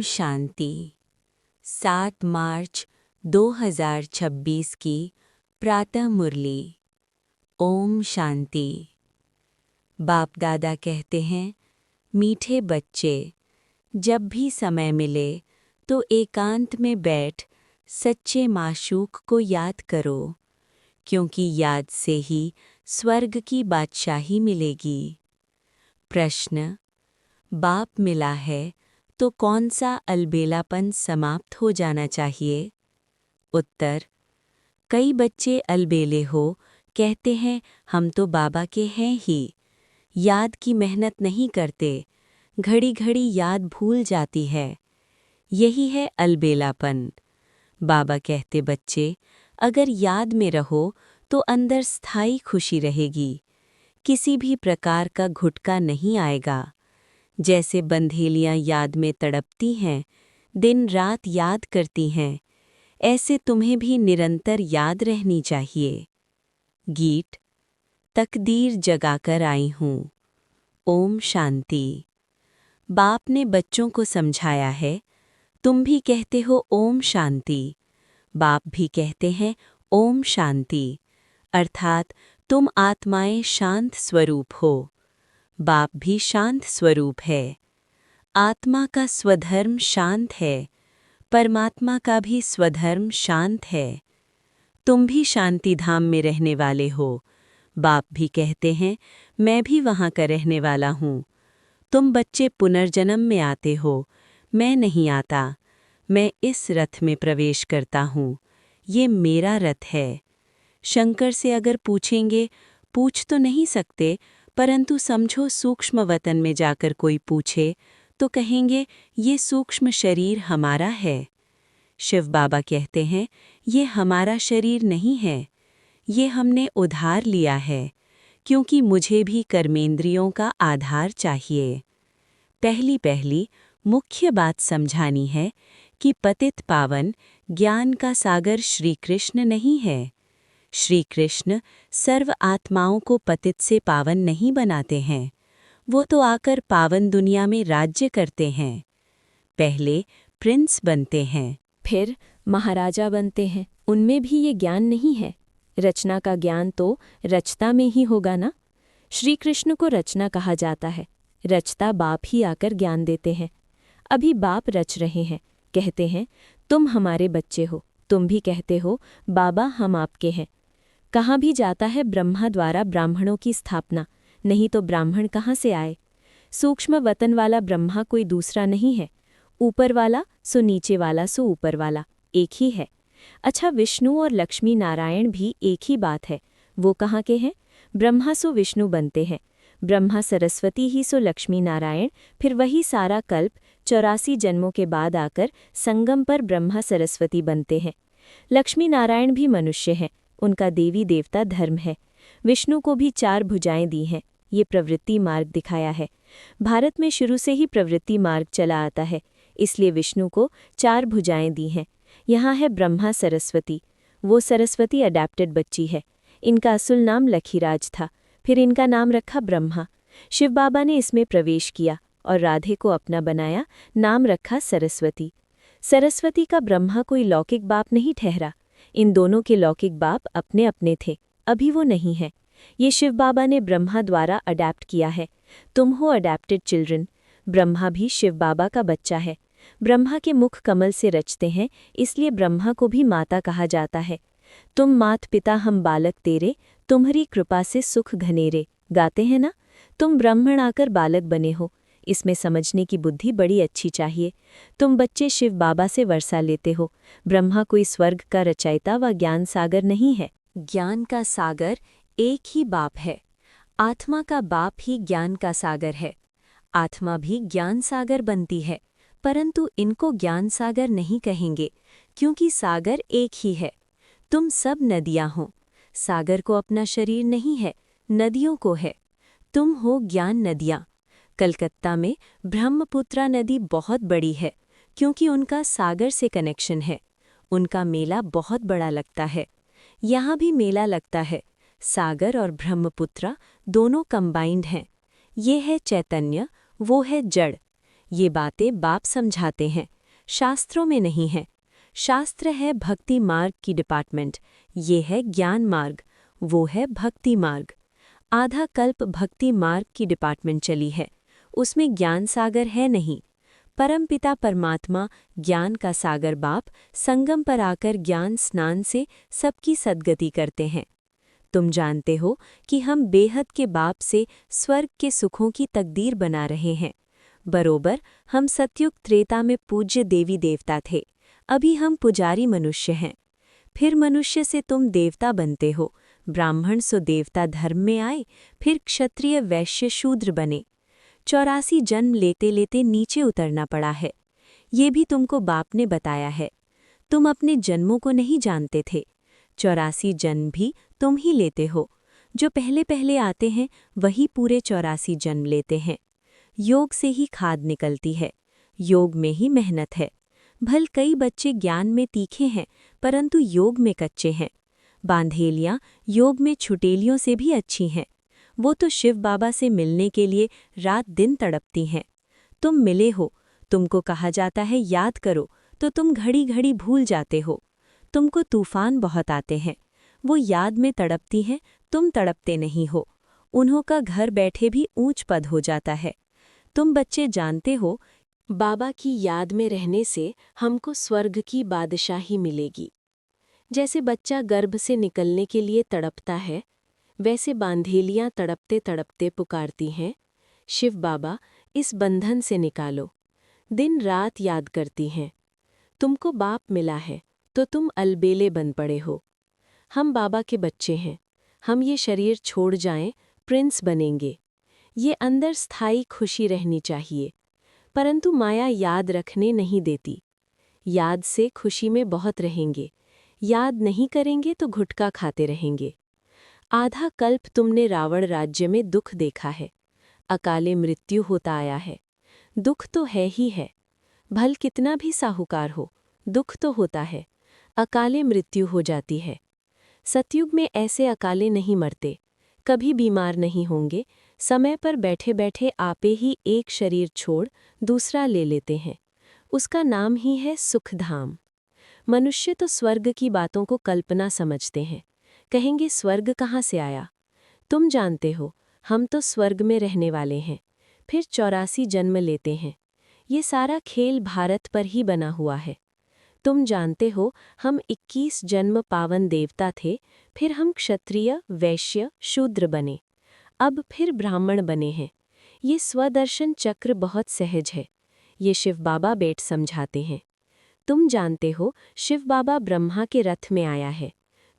शांति। 7 मार्च 2026 की प्रातः मुरली। ओम शांति। बाप दादा कहते हैं, मीठे बच्चे, जब भी समय मिले तो एकांत में बैठ सच्चे माशूक को याद करो, क्योंकि याद से ही स्वर्ग की बादशाही मिलेगी। प्रश्न: बाप मिला है तो कौन सा अलबेलापन समाप्त हो जाना चाहिए? उत्तर: कई बच्चे अलबेले हो कहते हैं हम तो बाबा के हैं ही, याद की मेहनत नहीं करते, घड़ी घड़ी याद भूल जाती है। यही है अलबेलापन। बाबा कहते, बच्चे अगर याद में रहो तो अंदर स्थायी खुशी रहेगी, किसी भी प्रकार का घुटका नहीं आएगा। जैसे बंधेलियां याद में तड़पती हैं, दिन रात याद करती हैं, ऐसे तुम्हें भी निरंतर याद रहनी चाहिए। गीत: तकदीर जगाकर आई हूँ। ओम शांति। बाप ने बच्चों को समझाया है, तुम भी कहते हो ओम शांति, बाप भी कहते हैं ओम शांति, अर्थात तुम आत्माएं शांत स्वरूप हो। बाप भी शांत स्वरूप है। आत्मा का स्वधर्म शांत है, परमात्मा का भी स्वधर्म शांत है। तुम भी शांति धाम में रहने वाले हो। बाप भी कहते हैं, मैं भी वहाँ का रहने वाला हूँ। तुम बच्चे पुनर्जन्म में आते हो, मैं नहीं आता। मैं इस रथ में प्रवेश करता हूँ, ये मेरा रथ है। शंकर से अगर पूछेंगे, पूछ तो नहीं सकते, परंतु समझो सूक्ष्म वतन में जाकर कोई पूछे तो कहेंगे ये सूक्ष्म शरीर हमारा है। शिव बाबा कहते हैं, ये हमारा शरीर नहीं है, ये हमने उधार लिया है, क्योंकि मुझे भी कर्मेंद्रियों का आधार चाहिए। पहली मुख्य बात समझानी है कि पतित पावन ज्ञान का सागर श्री कृष्ण नहीं है। श्री कृष्ण सर्व आत्माओं को पतित से पावन नहीं बनाते हैं, वो तो आकर पावन दुनिया में राज्य करते हैं। पहले प्रिंस बनते हैं, फिर महाराजा बनते हैं। उनमें भी ये ज्ञान नहीं है। रचना का ज्ञान तो रचता में ही होगा ना। श्री कृष्ण को रचना कहा जाता है, रचता बाप ही आकर ज्ञान देते हैं। अभी बाप रच रहे हैं, कहते हैं तुम हमारे बच्चे हो। तुम भी कहते हो बाबा हम आपके हैं। कहाँ भी जाता है ब्रह्मा द्वारा ब्राह्मणों की स्थापना, नहीं तो ब्राह्मण कहाँ से आए? सूक्ष्म वतन वाला ब्रह्मा कोई दूसरा नहीं है। ऊपर वाला सो नीचे वाला सो ऊपर वाला, एक ही है। अच्छा, विष्णु और लक्ष्मी नारायण भी एक ही बात है। वो कहाँ के हैं? ब्रह्मा सो विष्णु बनते हैं, ब्रह्मा सरस्वती ही सो लक्ष्मी नारायण, फिर वही सारा कल्प 84 जन्मों के बाद आकर संगम पर ब्रह्मा सरस्वती बनते हैं। लक्ष्मी नारायण भी मनुष्य हैं, उनका देवी देवता धर्म है। विष्णु को भी 4 भुजाएं दी हैं, ये प्रवृत्ति मार्ग दिखाया है। भारत में शुरू से ही प्रवृत्ति मार्ग चला आता है, इसलिए विष्णु को 4 भुजाएं दी हैं। यहाँ है ब्रह्मा सरस्वती, वो सरस्वती अडैप्टेड बच्ची है। इनका असुल नाम लखीराज था, फिर इनका नाम रखा ब्रह्मा। शिव बाबा ने इसमें प्रवेश किया और राधे को अपना बनाया, नाम रखा सरस्वती। सरस्वती का ब्रह्मा कोई लौकिक बाप नहीं ठहरा। इन दोनों के लौकिक बाप अपने अपने थे, अभी वो नहीं है। ये शिव बाबा ने ब्रह्मा द्वारा अडैप्ट किया है। तुम हो अडैप्टेड चिल्ड्रन। ब्रह्मा भी शिव बाबा का बच्चा है। ब्रह्मा के मुख कमल से रचते हैं, इसलिए ब्रह्मा को भी माता कहा जाता है। तुम मात पिता हम बालक तेरे, तुम्हारी कृपा से सुख घनेरे, गाते हैं ना। तुम ब्राह्मण आकर बालक बने हो, इसमें समझने की बुद्धि बड़ी अच्छी चाहिए। तुम बच्चे शिव बाबा से वर्षा लेते हो। ब्रह्मा कोई स्वर्ग का रचयिता व ज्ञान सागर नहीं है। ज्ञान का सागर एक ही बाप है। आत्मा का बाप ही ज्ञान का सागर है। आत्मा भी ज्ञान सागर बनती है, परंतु इनको ज्ञान सागर नहीं कहेंगे, क्योंकि सागर एक ही है। तुम सब नदियां हो। सागर को अपना शरीर नहीं है, नदियों को है। तुम हो ज्ञान नदियां। कलकत्ता में ब्रह्मपुत्रा नदी बहुत बड़ी है, क्योंकि उनका सागर से कनेक्शन है। उनका मेला बहुत बड़ा लगता है। यहाँ भी मेला लगता है। सागर और ब्रह्मपुत्रा दोनों कंबाइंड हैं। ये है चैतन्य, वो है जड़। ये बातें बाप समझाते हैं, शास्त्रों में नहीं है। शास्त्र है भक्ति मार्ग की डिपार्टमेंट, ये है ज्ञान मार्ग, वो है भक्ति मार्ग। आधा कल्प भक्ति मार्ग की डिपार्टमेंट चली है, उसमें ज्ञान सागर है नहीं। परमपिता परमात्मा ज्ञान का सागर बाप संगम पर आकर ज्ञान स्नान से सबकी सद्गति करते हैं। तुम जानते हो कि हम बेहद के बाप से स्वर्ग के सुखों की तकदीर बना रहे हैं। बरोबर हम सतयुग त्रेता में पूज्य देवी देवता थे, अभी हम पुजारी मनुष्य हैं। फिर मनुष्य से तुम देवता बनते हो, ब्राह्मण सो देवता धर्म में आए, फिर क्षत्रिय वैश्य शूद्र बने। 84 जन्म लेते लेते नीचे उतरना पड़ा है, ये भी तुमको बाप ने बताया है। तुम अपने जन्मों को नहीं जानते थे। 84 जन्म भी तुम ही लेते हो, जो पहले पहले आते हैं वही पूरे 84 जन्म लेते हैं। योग से ही खाद निकलती है, योग में ही मेहनत है। भल कई बच्चे ज्ञान में तीखे हैं परंतु योग में कच्चे हैं। बांधेलियाँ योग में छुटेलियों से भी अच्छी हैं, वो तो शिव बाबा से मिलने के लिए रात दिन तड़पती हैं। तुम मिले हो, तुमको कहा जाता है याद करो, तो तुम घड़ी घड़ी भूल जाते हो। तुमको तूफान बहुत आते हैं, वो याद में तड़पती हैं, तुम तड़पते नहीं हो। उन्हों का घर बैठे भी ऊंच पद हो जाता है। तुम बच्चे जानते हो, बाबा की याद में रहने से हमको स्वर्ग की बादशाही मिलेगी। जैसे बच्चा गर्भ से निकलने के लिए तड़पता है, वैसे बांधेलियाँ तड़पते तड़पते पुकारती हैं, शिव बाबा इस बंधन से निकालो। दिन रात याद करती हैं। तुमको बाप मिला है तो तुम अलबेले बन पड़े हो। हम बाबा के बच्चे हैं, हम ये शरीर छोड़ जाएं, प्रिंस बनेंगे। ये अंदर स्थायी खुशी रहनी चाहिए, परंतु माया याद रखने नहीं देती। याद से खुशी में बहुत रहेंगे, याद नहीं करेंगे तो घुटका खाते रहेंगे। आधा कल्प तुमने रावण राज्य में दुख देखा है, अकाले मृत्यु होता आया है। दुख तो है ही है, भल कितना भी साहूकार हो, दुख तो होता है, अकाले मृत्यु हो जाती है। सतयुग में ऐसे अकाले नहीं मरते, कभी बीमार नहीं होंगे, समय पर बैठे बैठे आपे ही एक शरीर छोड़ दूसरा ले लेते हैं। उसका नाम ही है सुखधाम। मनुष्य तो स्वर्ग की बातों को कल्पना समझते हैं, कहेंगे स्वर्ग कहाँ से आया। तुम जानते हो हम तो स्वर्ग में रहने वाले हैं, फिर 84 जन्म लेते हैं। ये सारा खेल भारत पर ही बना हुआ है। तुम जानते हो हम 21 जन्म पावन देवता थे, फिर हम क्षत्रिय वैश्य शूद्र बने, अब फिर ब्राह्मण बने हैं। ये स्वदर्शन चक्र बहुत सहज है, ये शिव बाबा बेट समझाते हैं। तुम जानते हो शिव बाबा ब्रह्मा के रथ में आया है,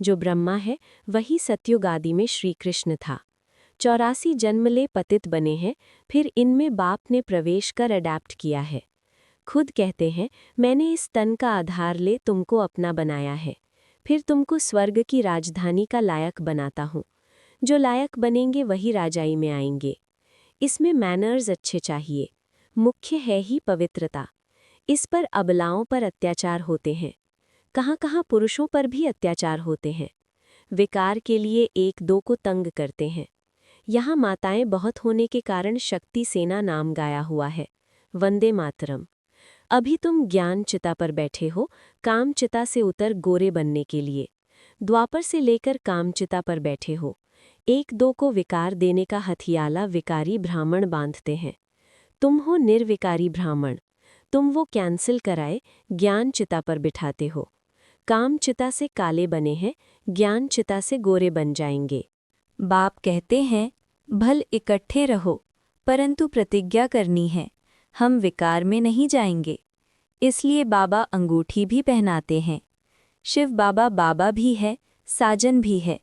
जो ब्रह्मा है वही सतयुग आदि में श्री कृष्ण था। 84 जन्म ले पतित बने हैं, फिर इनमें बाप ने प्रवेश कर अडैप्ट किया है। खुद कहते हैं मैंने इस तन का आधार ले तुमको अपना बनाया है, फिर तुमको स्वर्ग की राजधानी का लायक बनाता हूँ। जो लायक बनेंगे वही राजाई में आएंगे। इसमें मैनर्स अच्छे चाहिए, मुख्य है ही पवित्रता। इस पर अबलाओं पर अत्याचार होते हैं, कहाँ-कहाँ पुरुषों पर भी अत्याचार होते हैं। विकार के लिए एक दो को तंग करते हैं। यहाँ माताएं बहुत होने के कारण शक्ति सेना नाम गाया हुआ है, वंदे मातरम। अभी तुम ज्ञान चिता पर बैठे हो, काम चिता से उतर गोरे बनने के लिए। द्वापर से लेकर काम चिता पर बैठे हो। एक दो को विकार देने का हथियाला विकारी ब्राह्मण बांधते हैं। तुम हो निर्विकारी ब्राह्मण, तुम वो कैंसिल कराए ज्ञान चिता पर बिठाते हो। काम चिता से काले बने हैं, ज्ञान चिता से गोरे बन जाएंगे। बाप कहते हैं भल इकट्ठे रहो, परंतु प्रतिज्ञा करनी है, हम विकार में नहीं जाएंगे। इसलिए बाबा अंगूठी भी पहनाते हैं। शिव बाबा बाबा भी है, साजन भी है,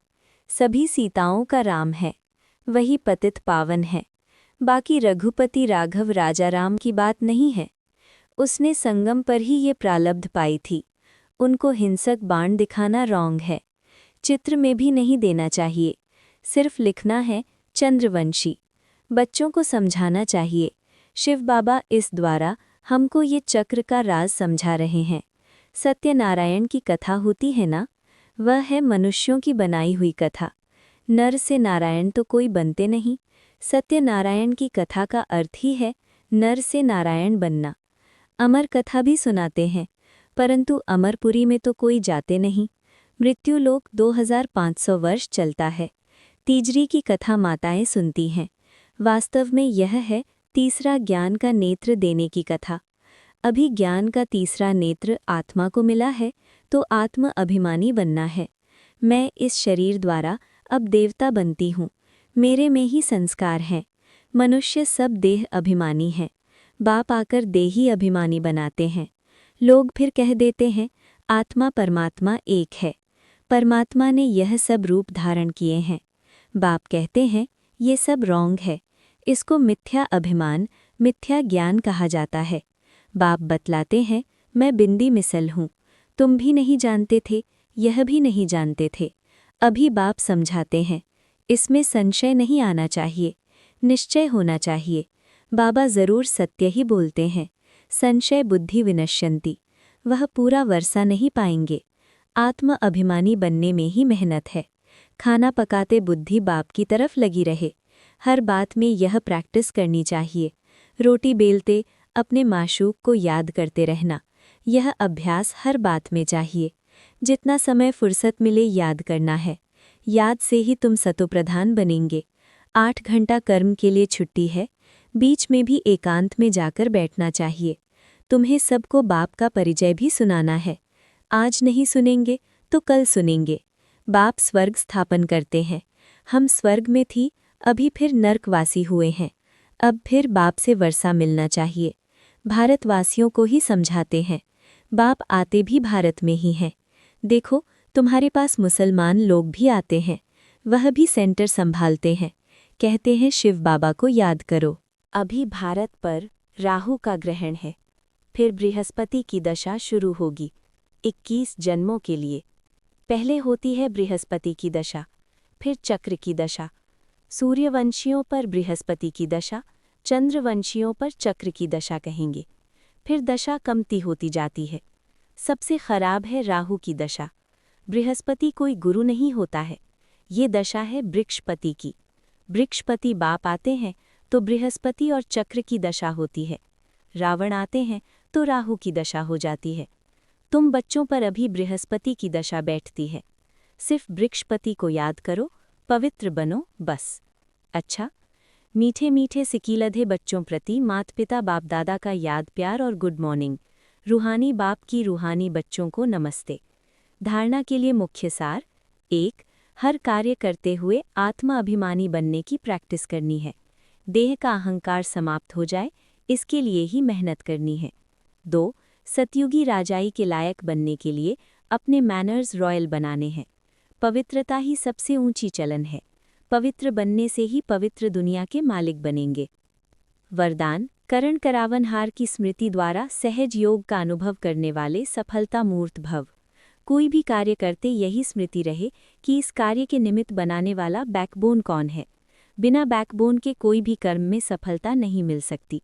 सभी सीताओं का राम है, वही पतित पावन है। बाकी रघुपति राघव राजा राम की बात नहीं है, उसने संगम पर ही ये प्रालब्ध पाई थी। उनको हिंसक बाण दिखाना रॉन्ग है, चित्र में भी नहीं देना चाहिए, सिर्फ लिखना है चंद्रवंशी। बच्चों को समझाना चाहिए। शिव बाबा इस द्वारा हमको ये चक्र का राज समझा रहे हैं। सत्यनारायण की कथा होती है ना, वह है मनुष्यों की बनाई हुई कथा। नर से नारायण तो कोई बनते नहीं। सत्यनारायण की कथा का अर्थ ही है नर से नारायण बनना। अमर कथा भी सुनाते हैं, परंतु अमरपुरी में तो कोई जाते नहीं। मृत्युलोक 2500 वर्ष चलता है। तीजरी की कथा माताएं सुनती हैं। वास्तव में यह है तीसरा ज्ञान का नेत्र देने की कथा। अभी ज्ञान का तीसरा नेत्र आत्मा को मिला है, तो आत्म अभिमानी बनना है। मैं इस शरीर द्वारा अब देवता बनती हूँ। मेरे में ही संस्कार हैं। मनुष्य सब देह अभिमानी हैं। बाप आकर देही अभिमानी बनाते हैं। लोग फिर कह देते हैं आत्मा परमात्मा एक है। परमात्मा ने यह सब रूप धारण किए हैं। बाप कहते हैं ये सब रॉन्ग है। इसको मिथ्या अभिमान, मिथ्या ज्ञान कहा जाता है। बाप बतलाते हैं मैं बिंदी मिसल हूँ। तुम भी नहीं जानते थे, यह भी नहीं जानते थे। अभी बाप समझाते हैं। इसमें संशय नहीं आना चाहिए, निश्चय होना चाहिए। बाबा ज़रूर सत्य ही बोलते हैं। संशय बुद्धि विनश्यन्ति। वह पूरा वर्षा नहीं पाएंगे। आत्म अभिमानी बनने में ही मेहनत है। खाना पकाते बुद्धि बाप की तरफ लगी रहे। हर बात में यह प्रैक्टिस करनी चाहिए। रोटी बेलते अपने माशूक को याद करते रहना, यह अभ्यास हर बात में चाहिए। जितना समय फुर्सत मिले याद करना है। याद से ही तुम सतोप्रधान बनेंगे। 8 घंटा कर्म के लिए छुट्टी है। बीच में भी एकांत में जाकर बैठना चाहिए। तुम्हें सबको बाप का परिचय भी सुनाना है। आज नहीं सुनेंगे तो कल सुनेंगे। बाप स्वर्ग स्थापन करते हैं। हम स्वर्ग में थी, अभी फिर नर्कवासी हुए हैं। अब फिर बाप से वर्षा मिलना चाहिए। भारतवासियों को ही समझाते हैं। बाप आते भी भारत में ही हैं। देखो तुम्हारे पास मुसलमान लोग भी आते हैं। वह भी सेंटर संभालते हैं। कहते हैं शिव बाबा को याद करो। अभी भारत पर राहु का ग्रहण है। फिर बृहस्पति की दशा शुरू होगी 21 जन्मों के लिए। पहले होती है बृहस्पति की दशा, फिर चक्र की दशा। सूर्यवंशियों पर बृहस्पति की दशा, चंद्रवंशियों पर चक्र की दशा कहेंगे। फिर दशा कमती होती जाती है। सबसे खराब है राहु की दशा। बृहस्पति कोई गुरु नहीं होता है। ये दशा है वृक्षपति की। वृक्षपति बाप आते हैं तो बृहस्पति और चक्र की दशा होती है। रावण आते हैं तो राहु की दशा हो जाती है। तुम बच्चों पर अभी बृहस्पति की दशा बैठती है। सिर्फ वृक्षपति को याद करो, पवित्र बनो, बस। अच्छा, मीठे मीठे सिकीलधे बच्चों प्रति माता पिता बाप दादा का याद प्यार और गुड मॉर्निंग। रूहानी बाप की रूहानी बच्चों को नमस्ते। धारणा के लिए मुख्य सार 1. हर कार्य करते हुए आत्मा अभिमानी बनने की प्रैक्टिस करनी है। देह का अहंकार समाप्त हो जाए, इसके लिए ही मेहनत करनी है। 2. सतयुगी राजाई के लायक बनने के लिए अपने मैनर्स रॉयल बनाने हैं। पवित्रता ही सबसे ऊंची चलन है। पवित्र बनने से ही पवित्र दुनिया के मालिक बनेंगे। वरदान करण करावनहार की स्मृति द्वारा सहज योग का अनुभव करने वाले सफलता मूर्त भव। कोई भी कार्य करते यही स्मृति रहे कि इस कार्य के निमित्त बनाने वाला बैकबोन कौन है। बिना बैकबोन के कोई भी कर्म में सफलता नहीं मिल सकती।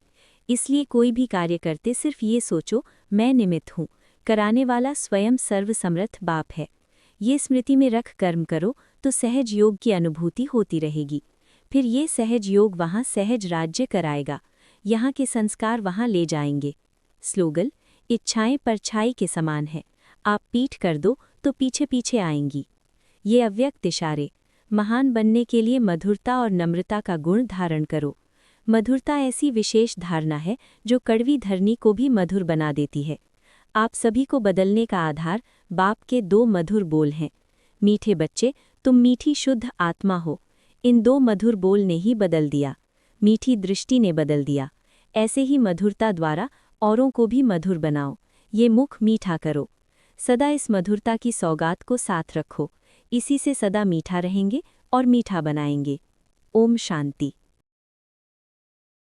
इसलिए कोई भी कार्य करते सिर्फ ये सोचो मैं निमित्त हूँ, कराने वाला स्वयं सर्वसमर्थ बाप है। ये स्मृति में रख कर्म करो तो सहज योग की अनुभूति होती रहेगी। फिर ये सहज योग वहाँ सहज राज्य कराएगा। यहाँ के संस्कार वहाँ ले जाएंगे। स्लोगन इच्छाएं परछाई के समान है। आप पीठ कर दो तो पीछे पीछे आएंगी। ये अव्यक्त इशारे। महान बनने के लिए मधुरता और नम्रता का गुण धारण करो। मधुरता ऐसी विशेष धारणा है जो कड़वी धरनी को भी मधुर बना देती है। आप सभी को बदलने का आधार बाप के 2 मधुर बोल हैं। मीठे बच्चे, तुम मीठी शुद्ध आत्मा हो। इन 2 मधुर बोल ने ही बदल दिया। मीठी दृष्टि ने बदल दिया। ऐसे ही मधुरता द्वारा औरों को भी मधुर बनाओ। ये मुख मीठा करो। सदा इस मधुरता की सौगात को साथ रखो। इसी से सदा मीठा रहेंगे और मीठा बनाएंगे। ओम शांति।